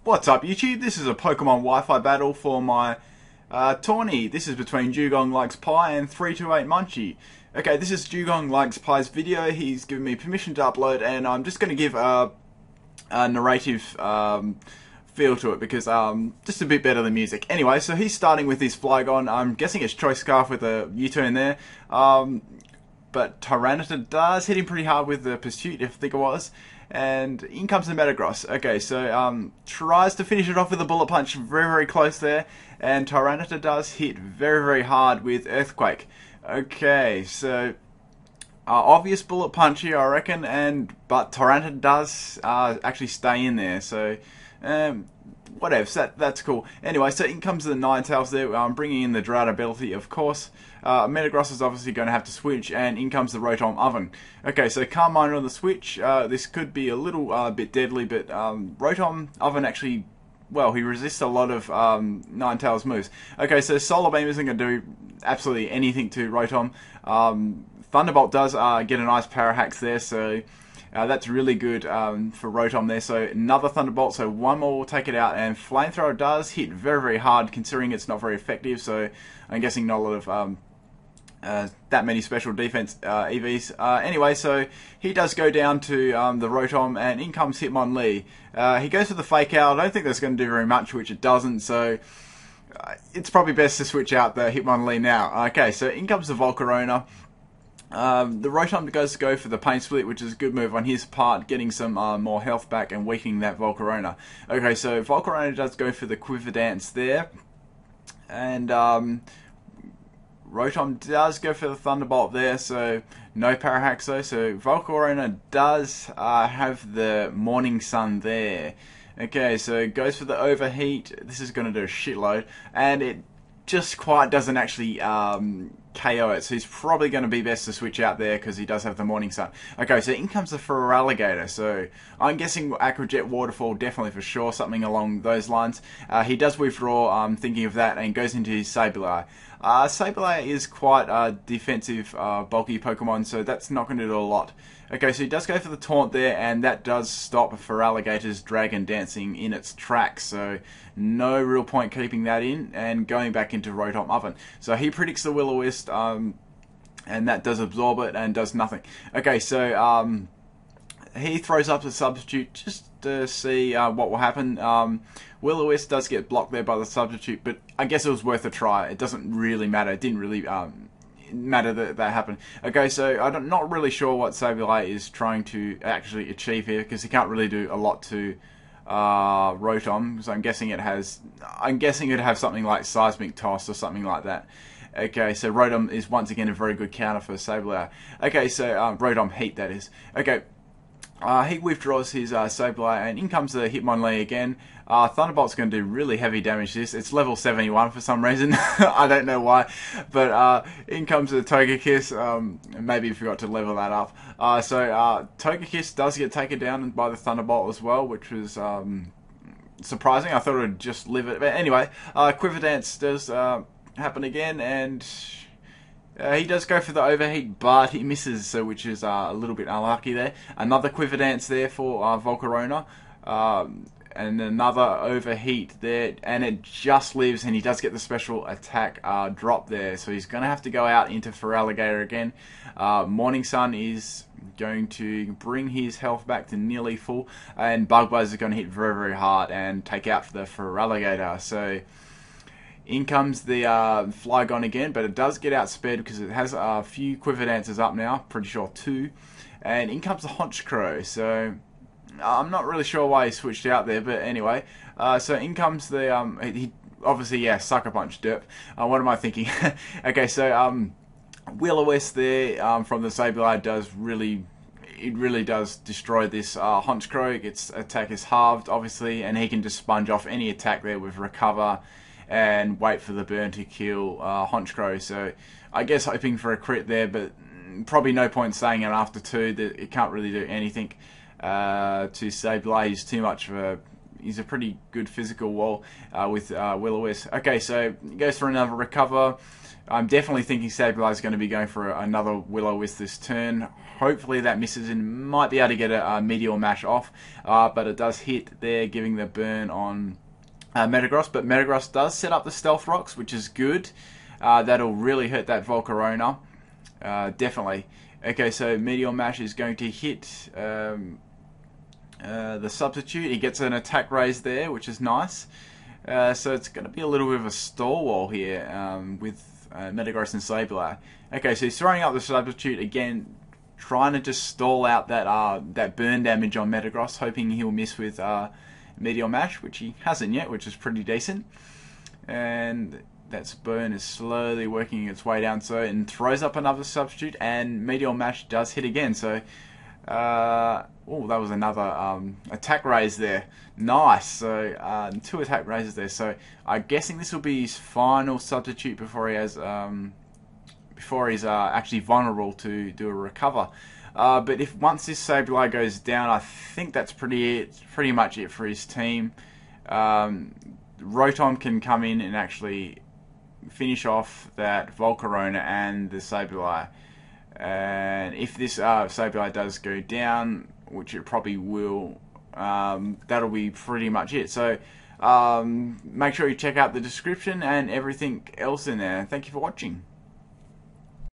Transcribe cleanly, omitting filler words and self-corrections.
What's up YouTube? This is a Pokemon Wi-Fi battle for my Tourny. This is between DewgongLikesPie and 328munchy. Okay, this is DewgongLikesPie's video. He's given me permission to upload, and I'm just going to give a narrative feel to it because just a bit better than music. Anyway, so he's starting with his Flygon. I'm guessing it's Choice Scarf with a U-turn there. But Tyranitar does hit him pretty hard with the Pursuit, if I think it was. And in comes the Metagross. Okay, so tries to finish it off with a Bullet Punch, very, very close there. And Tyranitar does hit very, very hard with Earthquake. Okay, so obvious Bullet Punch here, I reckon. But Tyranitar does actually stay in there. So whatever, so that's cool. Anyway, so in comes the Ninetales there, bringing in the Drought ability, of course. Metagross is obviously going to have to switch, and in comes the Rotom Oven. Okay, so Calm Mind on the switch. This could be a little bit deadly, but Rotom Oven actually, well, he resists a lot of Ninetales moves. Okay, so Solar Beam isn't going to do absolutely anything to Rotom. Thunderbolt does get a nice Parahax there, so that's really good for Rotom there. So another Thunderbolt, so one more will take it out. And Flamethrower does hit very, very hard considering it's not very effective. So I'm guessing not a lot of that many special defense EVs. Anyway, so he does go down to the Rotom, and in comes Hitmonlee. He goes for the Fake Out. I don't think that's going to do very much, which it doesn't. So it's probably best to switch out the Hitmonlee now. Okay, so in comes the Volcarona. The Rotom goes to go for the Pain Split, which is a good move on his part, getting some more health back and weakening that Volcarona. Okay, so Volcarona does go for the Quiver Dance there. And Rotom does go for the Thunderbolt there, so no Parahax though. So Volcarona does have the Morning Sun there. Okay, so goes for the Overheat. This is going to do a shitload, and it just quite doesn't actually KO it, so he's probably going to be best to switch out there because he does have the Morning Sun. Okay, so in comes the Feraligatr, so I'm guessing Aqua Jet Waterfall, definitely for sure, something along those lines. He does withdraw, I'm thinking of that, and goes into his Sableye. Sableye is quite a defensive, bulky Pokemon, so that's not going to do a lot. Okay, so he does go for the Taunt there, and that does stop Feraligatr's Dragon Dancing in its tracks, so no real point keeping that in, and going back into Rotom Oven. So he predicts the Will-O-Wisp, and that does absorb it and does nothing. Okay, so he throws up the Substitute just to see what will happen. Will-O-Wisp does get blocked there by the Substitute, but I guess it was worth a try. It doesn't really matter. It didn't really matter that happened. Okay, so I'm not really sure what Sableye is trying to actually achieve here, because he can't really do a lot to Rotom. So I'm guessing it would have something like Seismic Toss or something like that. Okay, so Rotom is once again a very good counter for Sableye. Okay, so Rotom Heat, that is. Okay. He withdraws his Sableye, and in comes the Hitmonlee again. Thunderbolt's going to do really heavy damage to this. It's level 71 for some reason. I don't know why. But in comes the Togekiss. Maybe he forgot to level that up. So Togekiss does get taken down by the Thunderbolt as well, which was surprising. I thought it would just live it. But anyway, Quiver Dance does happen again, and he does go for the Overheat, but he misses, so which is a little bit unlucky there. Another Quiver Dance there for Volcarona, and another Overheat there, and it just lives, and he does get the special attack drop there, so he's going to have to go out into Feraligatr again. Morning Sun is going to bring his health back to nearly full, and Bug Buzz is going to hit very, very hard and take out the Feraligatr. So in comes the Flygon again, but it does get outsped because it has a few Quiver Dances up now, pretty sure 2. And in comes the Honchkrow, so I'm not really sure why he switched out there, but anyway. So in comes the, he obviously, yeah, Sucker Punch, derp. What am I thinking? Okay, so Will-O-Wisp there from the Sableye does really does destroy this Honchkrow. Its attack is halved, obviously, and he can just sponge off any attack there with Recover and wait for the burn to kill Honchkrow. So I guess hoping for a crit there, but probably no point saying it after 2 that it can't really do anything to Sableye. He's too much of a he's a pretty good physical wall with Will-O-Wisp. Okay, so he goes for another recover. I'm definitely thinking Sableye is going to be going for another Will-O-Wisp this turn. Hopefully that misses and might be able to get a Meteor Mash off, but it does hit there, giving the burn on Metagross. But Metagross does set up the Stealth Rocks, which is good. That'll really hurt that Volcarona. Definitely. Okay, so Meteor Mash is going to hit the Substitute. He gets an attack raise there, which is nice. So it's going to be a little bit of a stall wall here with Metagross and Sableye. Okay, so he's throwing up the Substitute again, trying to just stall out that burn damage on Metagross, hoping he'll miss with Meteor Mash, which he hasn't yet, which is pretty decent. And that burn is slowly working its way down, so and throws up another Substitute, and Meteor Mash does hit again. So, oh, that was another attack raise there. Nice. So 2 attack raises there. So I'm guessing this will be his final Substitute before he has he's actually vulnerable to do a recover. But if once this Sableye goes down, I think that's pretty much it for his team. Rotom can come in and actually finish off that Volcarona and the Sableye. And if this Sableye does go down, which it probably will, that'll be pretty much it. So make sure you check out the description and everything else in there. Thank you for watching.